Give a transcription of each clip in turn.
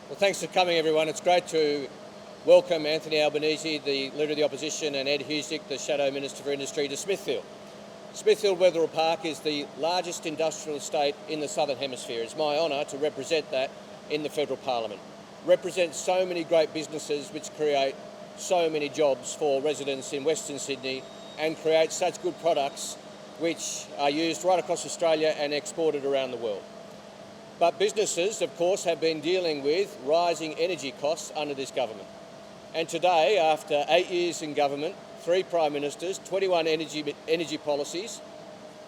Well, thanks for coming, everyone. It's great to welcome Anthony Albanese, the Leader of the Opposition, and Ed Husic, the Shadow Minister for Industry, to Smithfield. Smithfield Wetherill Park is the largest industrial estate in the Southern Hemisphere. It's my honour to represent that in the Federal Parliament. Represents so many great businesses which create so many jobs for residents in Western Sydney and create such good products which are used right across Australia and exported around the world. But businesses, of course, have been dealing with rising energy costs under this government. And today, after 8 years in government, 3 Prime Ministers, 21 energy policies,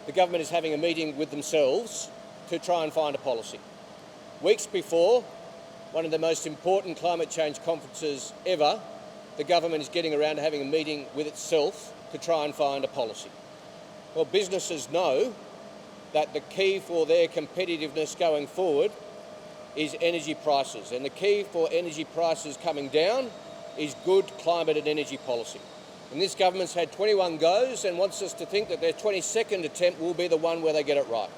the government is having a meeting with themselves to try and find a policy. Weeks before one of the most important climate change conferences ever, the government is getting around to having a meeting with itself to try and find a policy. Well, businesses know that the key for their competitiveness going forward is energy prices, and the key for energy prices coming down is good climate and energy policy. And this government's had 21 goes and wants us to think that their 22nd attempt will be the one where they get it right.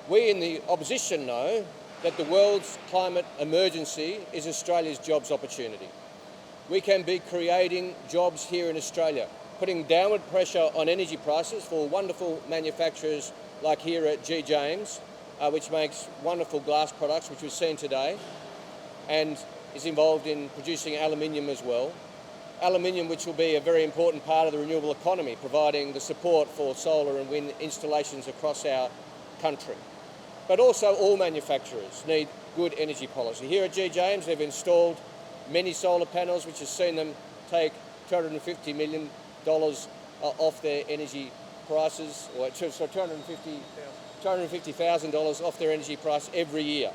We in the opposition know that the world's climate emergency is Australia's jobs opportunity. We can be creating jobs here in Australia, putting downward pressure on energy prices for wonderful manufacturers like here at G. James, which makes wonderful glass products, which we've seen today, and is involved in producing aluminium as well. Aluminium, which will be a very important part of the renewable economy, providing the support for solar and wind installations across our country. But also all manufacturers need good energy policy. Here at G. James, they've installed many solar panels, which has seen them take $250 million off their energy prices, or $250,000 off their energy price every year.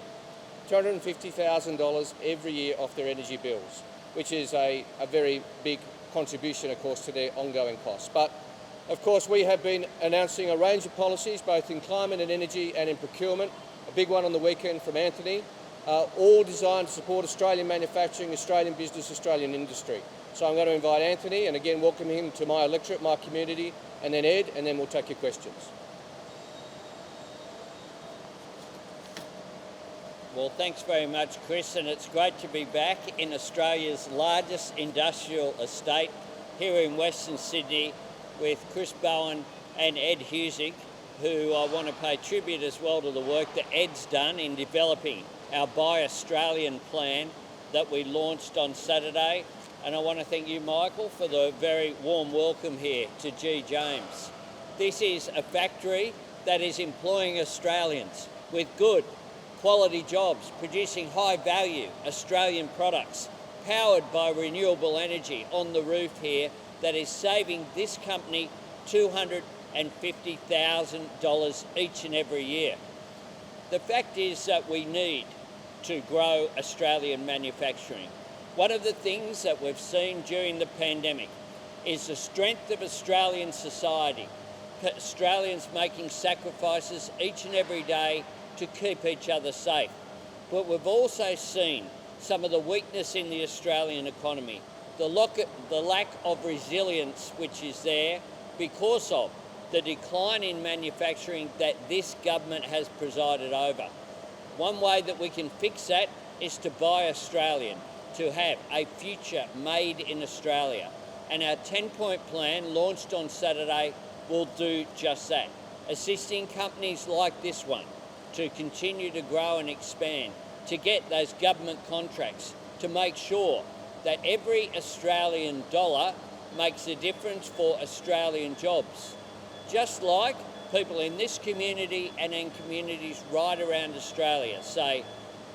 $250,000 every year off their energy bills, which is a very big contribution, of course, to their ongoing costs. But, of course, we have been announcing a range of policies, both in climate and energy and in procurement. A big one on the weekend from Anthony, all designed to support Australian manufacturing, Australian business, Australian industry. So I'm going to invite Anthony and again welcome him to my electorate, my community, and then Ed, and then we'll take your questions. Well, thanks very much, Chris, and it's great to be back in Australia's largest industrial estate here in Western Sydney with Chris Bowen and Ed Husic, who I want to pay tribute as well to the work that Ed's done in developing our Buy Australian plan that we launched on Saturday. And I want to thank you, Michael, for the very warm welcome here to G. James. This is a factory that is employing Australians with good quality jobs, producing high value Australian products, powered by renewable energy on the roof here, that is saving this company $250,000 each and every year. The fact is that we need to grow Australian manufacturing. One of the things that we've seen during the pandemic is the strength of Australian society, Australians making sacrifices each and every day to keep each other safe. But we've also seen some of the weakness in the Australian economy, the lack of resilience which is there because of the decline in manufacturing that this government has presided over. One way that we can fix that is to buy Australian, to have a future made in Australia. And our 10-point plan launched on Saturday will do just that, assisting companies like this one to continue to grow and expand, to get those government contracts, to make sure that every Australian dollar makes a difference for Australian jobs. Just like people in this community and in communities right around Australia say,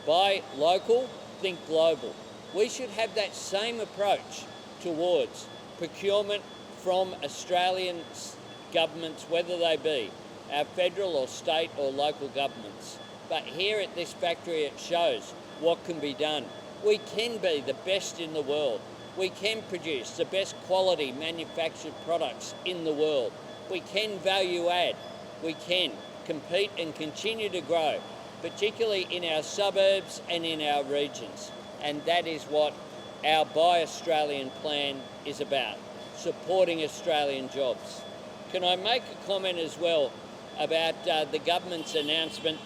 buy local, think global. We should have that same approach towards procurement from Australian governments, whether they be our federal or state or local governments. But here at this factory it shows what can be done. We can be the best in the world. We can produce the best quality manufactured products in the world. We can value add. We can compete and continue to grow, particularly in our suburbs and in our regions. And that is what our Buy Australian plan is about, supporting Australian jobs. Can I make a comment as well about the government's announcement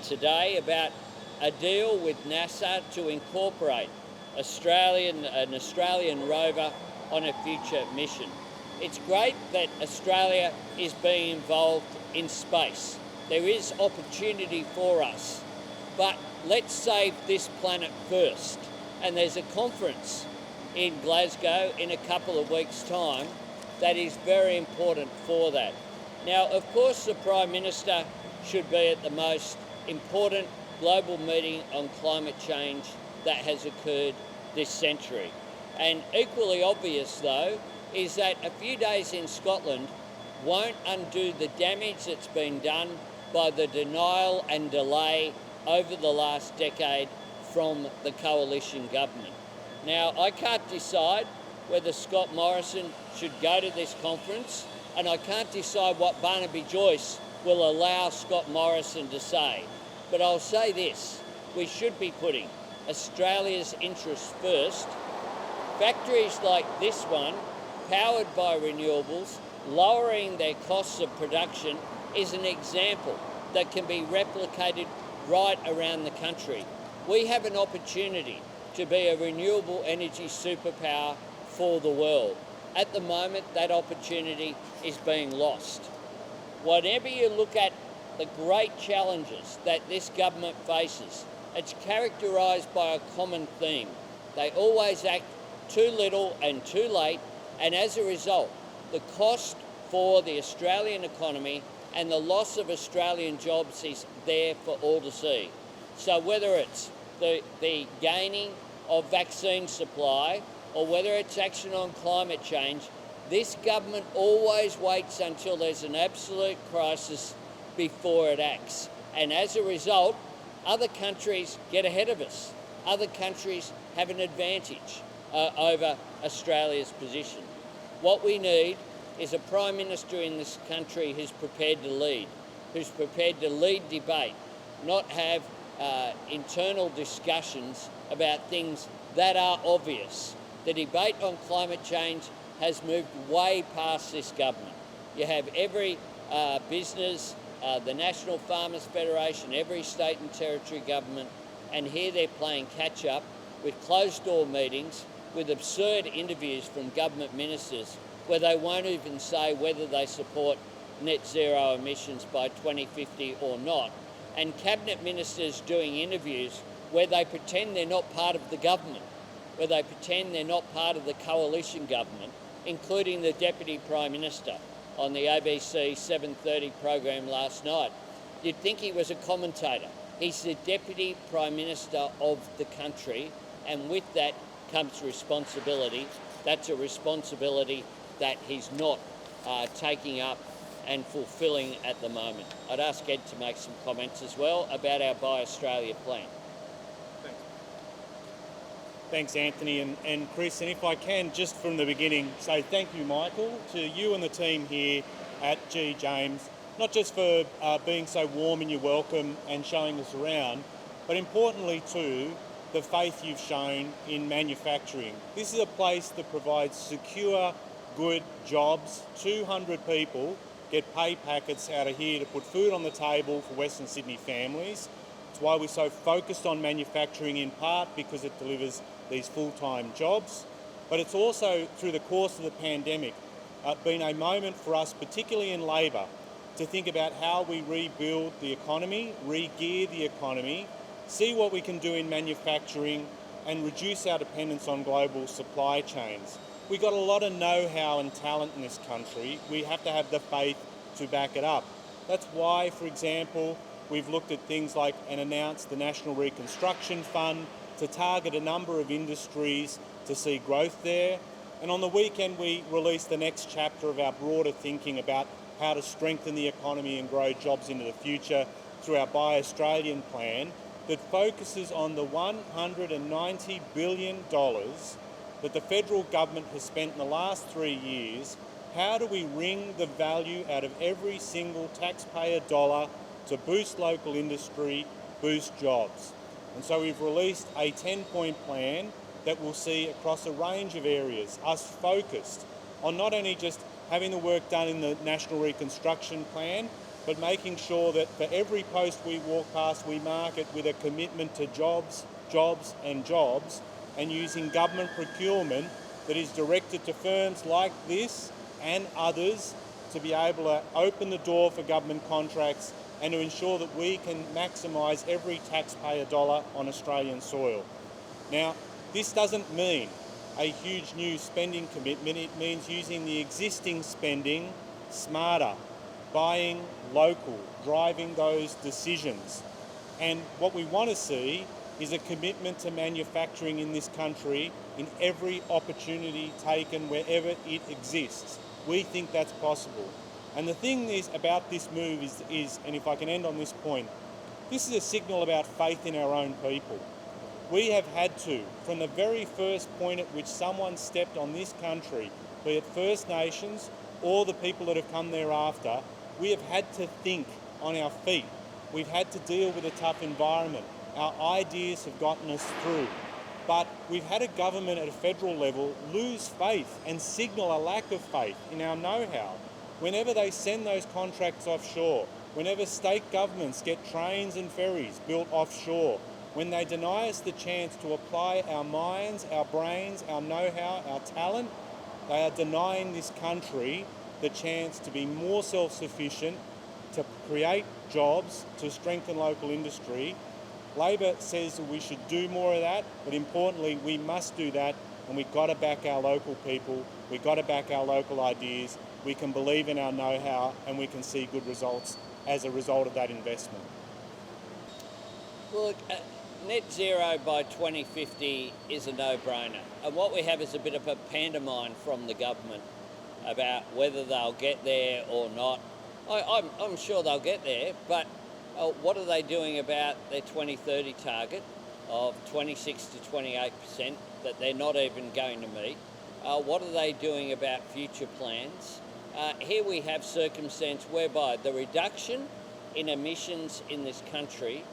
today about a deal with NASA to incorporate an Australian rover on a future mission. It's great that Australia is being involved in space. There is opportunity for us, but let's save this planet first. And there's a conference in Glasgow in a couple of weeks' time that is very important for that. Now, of course, the Prime Minister should be at the most important global meeting on climate change that has occurred this century. And equally obvious, though, is that a few days in Scotland won't undo the damage that's been done by the denial and delay over the last decade from the coalition government. Now, I can't decide whether Scott Morrison should go to this conference, and I can't decide what Barnaby Joyce will allow Scott Morrison to say. But I'll say this, we should be putting Australia's interests first. Factories like this one, powered by renewables, lowering their costs of production, is an example that can be replicated right around the country. We have an opportunity to be a renewable energy superpower for the world. At the moment, that opportunity is being lost. Whatever you look at, the great challenges that this government faces, it's characterised by a common theme. They always act too little and too late, and as a result, the cost for the Australian economy and the loss of Australian jobs is there for all to see. So whether it's the gaining of vaccine supply or whether it's action on climate change, this government always waits until there's an absolute crisis before it acts. And as a result, other countries get ahead of us. Other countries have an advantage over Australia's position. What we need is a Prime Minister in this country who's prepared to lead debate, not have internal discussions about things that are obvious. The debate on climate change has moved way past this government. You have every business, the National Farmers Federation, every state and territory government, and here they're playing catch up with closed-door meetings, with absurd interviews from government ministers where they won't even say whether they support net zero emissions by 2050 or not, and cabinet ministers doing interviews where they pretend they're not part of the government, where they pretend they're not part of the coalition government, including the Deputy Prime Minister on the ABC 7:30 program last night. You'd think he was a commentator. He's the Deputy Prime Minister of the country, and with that comes responsibility. That's a responsibility that he's not taking up and fulfilling at the moment. I'd ask Ed to make some comments as well about our Buy Australia plan. Thanks, Anthony and Chris. And if I can, just from the beginning, say thank you, Michael, to you and the team here at G. James, not just for being so warm in your welcome and showing us around, but importantly too, the faith you've shown in manufacturing. This is a place that provides secure, good jobs. 200 people get pay packets out of here to put food on the table for Western Sydney families. It's why we're so focused on manufacturing, in part because it delivers these full-time jobs. But it's also, through the course of the pandemic, been a moment for us, particularly in Labor, to think about how we rebuild the economy, re-gear the economy, see what we can do in manufacturing and reduce our dependence on global supply chains. We've got a lot of know-how and talent in this country. We have to have the faith to back it up. That's why, for example, we've looked at things like and announced the National Reconstruction Fund to target a number of industries to see growth there. And on the weekend, we released the next chapter of our broader thinking about how to strengthen the economy and grow jobs into the future through our Buy Australian plan that focuses on the $190 billion that the federal government has spent in the last 3 years. How do we wring the value out of every single taxpayer dollar to boost local industry, boost jobs? And so we've released a 10-point plan that we'll see across a range of areas, us focused on not only just having the work done in the National Reconstruction Plan, but making sure that for every post we walk past, we mark it with a commitment to jobs, jobs and jobs, and using government procurement that is directed to firms like this and others to be able to open the door for government contracts and to ensure that we can maximise every taxpayer dollar on Australian soil. Now, this doesn't mean a huge new spending commitment. It means using the existing spending smarter, buying local, driving those decisions. And what we want to see is a commitment to manufacturing in this country in every opportunity taken wherever it exists. We think that's possible. And the thing is about this move is, and if I can end on this point, this is a signal about faith in our own people. We have had to, from the very first point at which someone stepped on this country, be it First Nations or the people that have come thereafter, we have had to think on our feet. We've had to deal with a tough environment. Our ideas have gotten us through. But we've had a government at a federal level lose faith and signal a lack of faith in our know-how. Whenever they send those contracts offshore, whenever state governments get trains and ferries built offshore, when they deny us the chance to apply our minds, our brains, our know-how, our talent, they are denying this country the chance to be more self-sufficient, to create jobs, to strengthen local industry. Labor says that we should do more of that, but importantly, we must do that, and we've got to back our local people, we've got to back our local ideas, we can believe in our know-how, and we can see good results as a result of that investment. Well, look, net zero by 2050 is a no-brainer. And what we have is a bit of a pantomime from the government about whether they'll get there or not. I'm sure they'll get there, but what are they doing about their 2030 target of 26 to 28% that they're not even going to meet? What are they doing about future plans? Here we have circumstance whereby the reduction in emissions in this country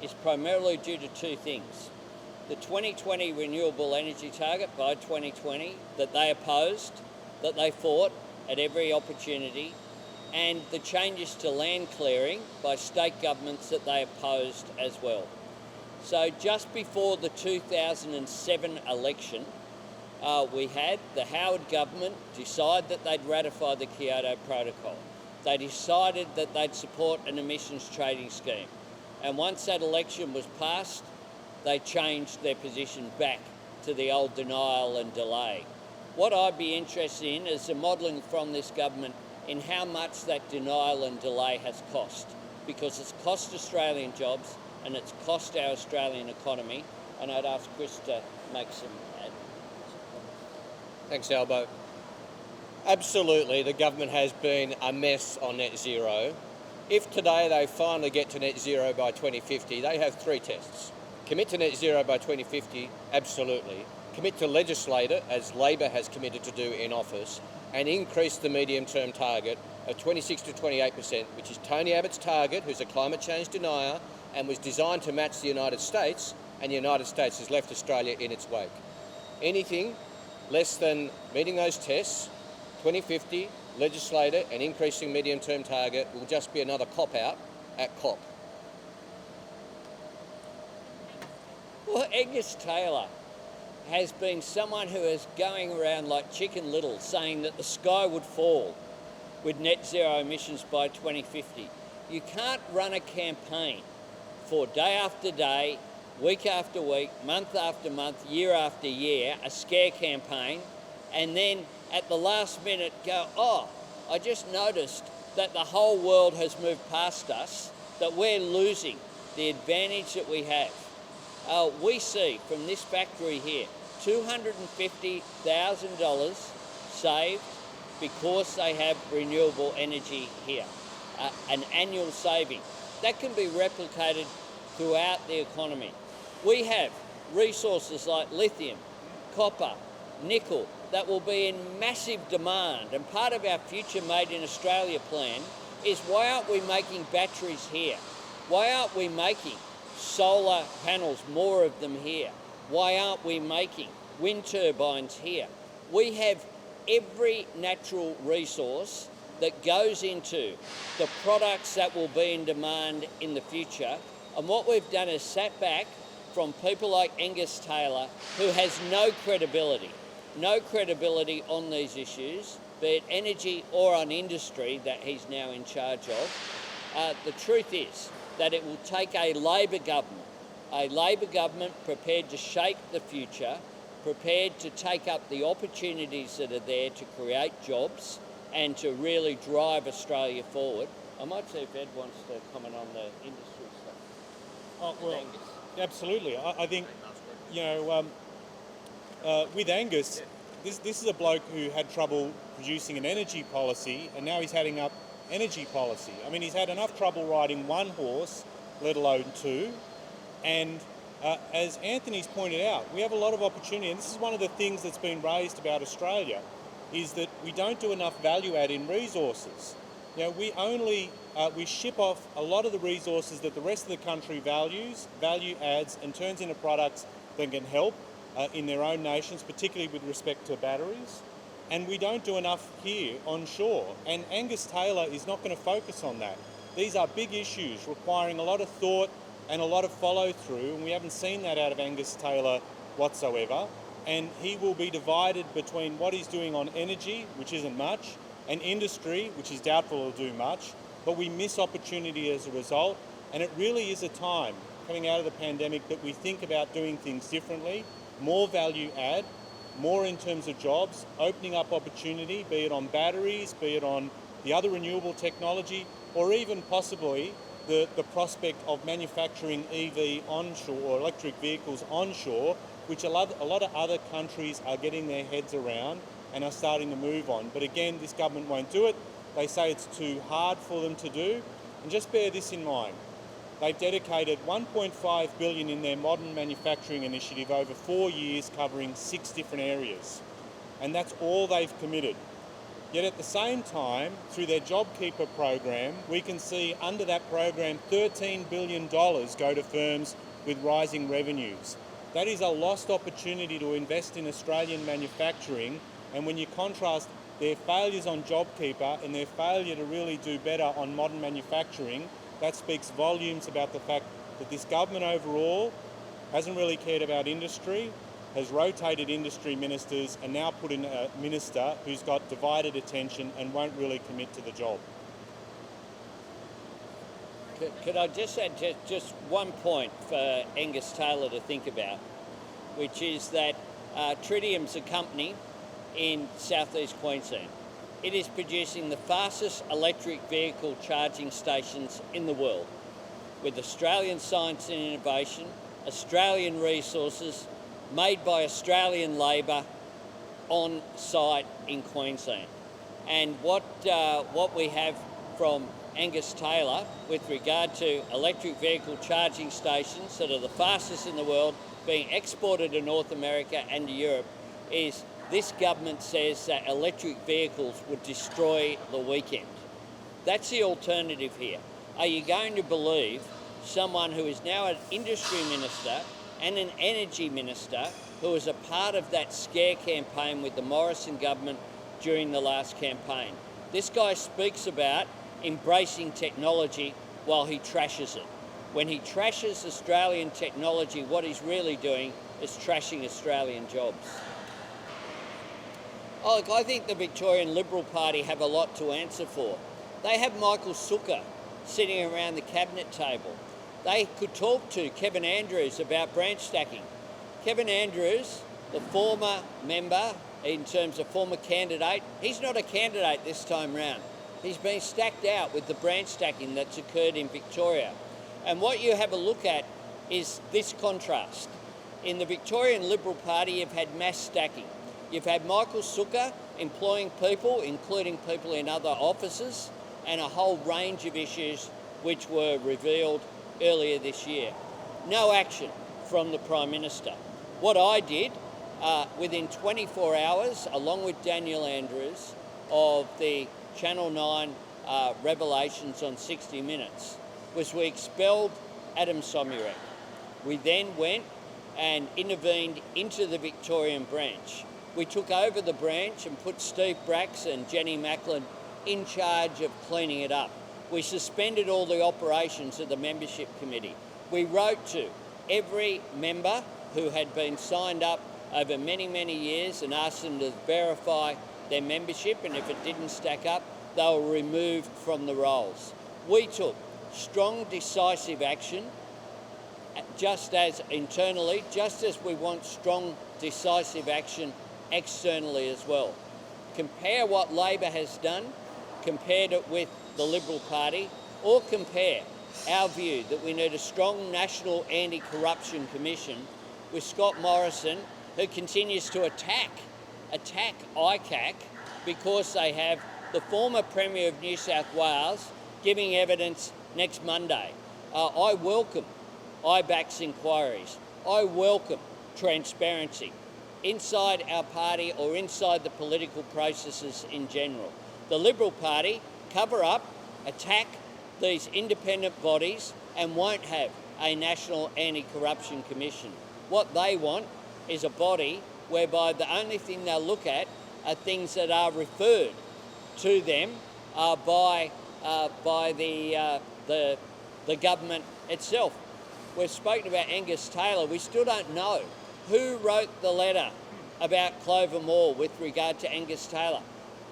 is primarily due to two things. The 2020 renewable energy target by 2020 that they opposed, that they fought at every opportunity, and the changes to land clearing by state governments that they opposed as well. So just before the 2007 election, we had the Howard government decide that they'd ratify the Kyoto Protocol. They decided that they'd support an emissions trading scheme. And once that election was passed, they changed their position back to the old denial and delay. What I'd be interested in is the modelling from this government in how much that denial and delay has cost, because it's cost Australian jobs and it's cost our Australian economy. And I'd ask Chris to make some comments. Thanks, Albo. Absolutely, the government has been a mess on net zero. If today they finally get to net zero by 2050, they have three tests. Commit to net zero by 2050, absolutely. Commit to legislate it, as Labor has committed to do in office, and increase the medium-term target of 26 to 28%, which is Tony Abbott's target, who's a climate change denier, and was designed to match the United States, and the United States has left Australia in its wake. Anything less than meeting those tests, 2050, legislate it, and increasing medium-term target will just be another cop-out at COP. Well, Angus Taylor has been someone who is going around like Chicken Little saying that the sky would fall with net zero emissions by 2050. You can't run a campaign for day after day, week after week, month after month, year after year, a scare campaign, and then at the last minute go, oh, I just noticed that the whole world has moved past us, that we're losing the advantage that we have. We see from this factory here, $250,000 saved because they have renewable energy here, an annual saving. That can be replicated throughout the economy. We have resources like lithium, copper, nickel, that will be in massive demand. And part of our Future Made in Australia plan is, why aren't we making batteries here? Why aren't we making solar panels, more of them here? Why aren't we making wind turbines here? We have every natural resource that goes into the products that will be in demand in the future. And what we've done is sat back from people like Angus Taylor, who has no credibility on these issues, be it energy or on industry that he's now in charge of. The truth is that it will take a Labor government prepared to shape the future, prepared to take up the opportunities that are there to create jobs and to really drive Australia forward. I might see if Ed wants to comment on the industry stuff. Oh, well, Angus. absolutely. I think, with Angus, this is a bloke who had trouble producing an energy policy, and now he's heading up energy policy. I mean, he's had enough trouble riding one horse, let alone two. And as Anthony's pointed out, we have a lot of opportunity, and this is one of the things that's been raised about Australia, is that we don't do enough value add in resources. We ship off a lot of the resources that the rest of the country value adds, and turns into products that can help in their own nations, particularly with respect to batteries. And we don't do enough here onshore. And Angus Taylor is not going to focus on that. These are big issues requiring a lot of thought and a lot of follow through, and we haven't seen that out of Angus Taylor whatsoever. And he will be divided between what he's doing on energy, which isn't much, and industry, which is doubtful he'll do much, but we miss opportunity as a result. And it really is a time coming out of the pandemic that we think about doing things differently, more value add, more in terms of jobs, opening up opportunity, be it on batteries, be it on the other renewable technology, or even possibly the prospect of manufacturing EV onshore or electric vehicles onshore, which a lot of other countries are getting their heads around and are starting to move on. But again, this government won't do it. They say it's too hard for them to do. And just bear this in mind. They've dedicated $1.5 billion in their modern manufacturing initiative over 4 years, covering 6 different areas. And that's all they've committed. Yet at the same time, through their JobKeeper program, we can see under that program $13 billion go to firms with rising revenues. That is a lost opportunity to invest in Australian manufacturing. And when you contrast their failures on JobKeeper and their failure to really do better on modern manufacturing, that speaks volumes about the fact that this government overall hasn't really cared about industry, has rotated industry ministers, and now put in a minister who's got divided attention and won't really commit to the job. Could I just add just one point for Angus Taylor to think about, which is that Tritium's a company in southeast Queensland. It is producing the fastest electric vehicle charging stations in the world, with Australian science and innovation, Australian resources, made by Australian labour on site in Queensland. And what we have from Angus Taylor with regard to electric vehicle charging stations that are the fastest in the world being exported to North America and to Europe is this government says that electric vehicles would destroy the weekend. That's the alternative here. Are you going to believe someone who is now an industry minister and an energy minister who was a part of that scare campaign with the Morrison government during the last campaign? This guy speaks about embracing technology while he trashes it. When he trashes Australian technology, what he's really doing is trashing Australian jobs. Oh, look, I think the Victorian Liberal Party have a lot to answer for. They have Michael Sukkar sitting around the cabinet table. They could talk to Kevin Andrews about branch stacking. Kevin Andrews, the former member, in terms of former candidate, he's not a candidate this time round. He's been stacked out with the branch stacking that's occurred in Victoria. And what you have a look at is this contrast. In the Victorian Liberal Party, you've had mass stacking. You've had Michael Sukkar employing people, including people in other offices, and a whole range of issues which were revealed earlier this year. No action from the Prime Minister. What I did within 24 hours, along with Daniel Andrews, of the Channel 9 revelations on 60 Minutes, was we expelled Adam Somyurek. We then went and intervened into the Victorian branch. We took over the branch and put Steve Bracks and Jenny Macklin in charge of cleaning it up. We suspended all the operations of the membership committee. We wrote to every member who had been signed up over many, many years and asked them to verify their membership, and if it didn't stack up, they were removed from the rolls. We took strong, decisive action, just as internally, just as we want strong, decisive action externally as well. Compare what Labor has done, compared it with the Liberal Party, or compare our view that we need a strong National Anti-Corruption Commission with Scott Morrison, who continues to attack ICAC because they have the former Premier of New South Wales giving evidence next Monday. I welcome IBAC's inquiries. I welcome transparency inside our party or inside the political processes in general. The Liberal Party cover up, attack these independent bodies and won't have a National Anti-Corruption Commission. What they want is a body whereby the only thing they'll look at are things that are referred to them by the government itself. We've spoken about Angus Taylor. We still don't know who wrote the letter about Clover Moore with regard to Angus Taylor.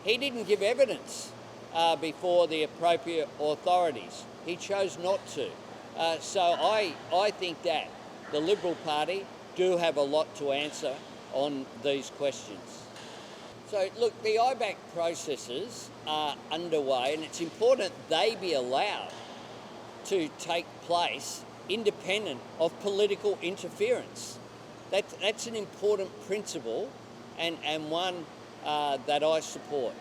He didn't give evidence before the appropriate authorities. He chose not to. So I think that the Liberal Party do have a lot to answer on these questions. So look, the IBAC processes are underway, and it's important they be allowed to take place independent of political interference. That's an important principle and one that I support.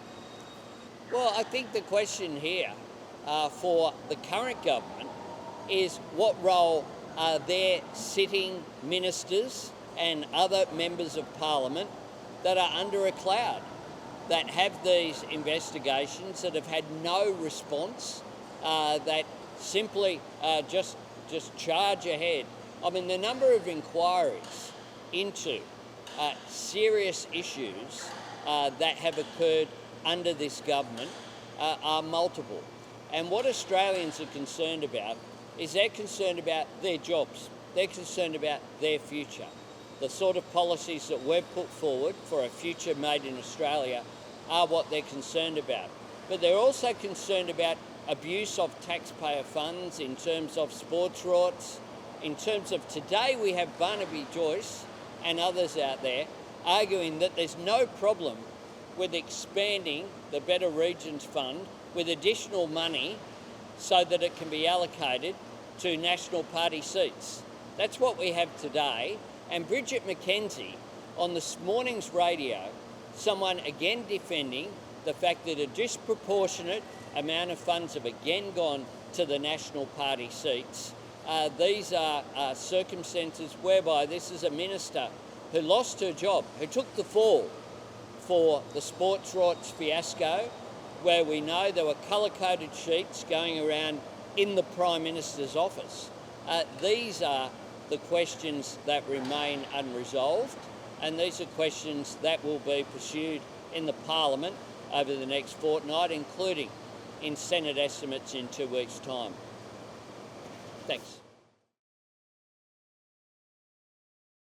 Well, I think the question here for the current government is what role are their sitting ministers and other members of parliament that are under a cloud, that have these investigations, that have had no response, that simply just charge ahead. I mean, the number of inquiries into serious issues that have occurred under this government are multiple. And what Australians are concerned about is they're concerned about their jobs. They're concerned about their future. The sort of policies that we've put forward for a future made in Australia are what they're concerned about. But they're also concerned about abuse of taxpayer funds in terms of sports rorts. In terms of today, we have Barnaby Joyce and others out there arguing that there's no problem with expanding the Better Regions Fund with additional money so that it can be allocated to National Party seats. That's what we have today. And Bridget McKenzie, on this morning's radio, someone again defending the fact that a disproportionate amount of funds have again gone to the National Party seats. These are circumstances whereby this is a minister who lost her job, who took the fall for the sports rorts fiasco, where we know there were colour-coded sheets going around in the Prime Minister's office. These are the questions that remain unresolved, and these are questions that will be pursued in the Parliament over the next fortnight, including in Senate estimates in 2 weeks' time. Thanks.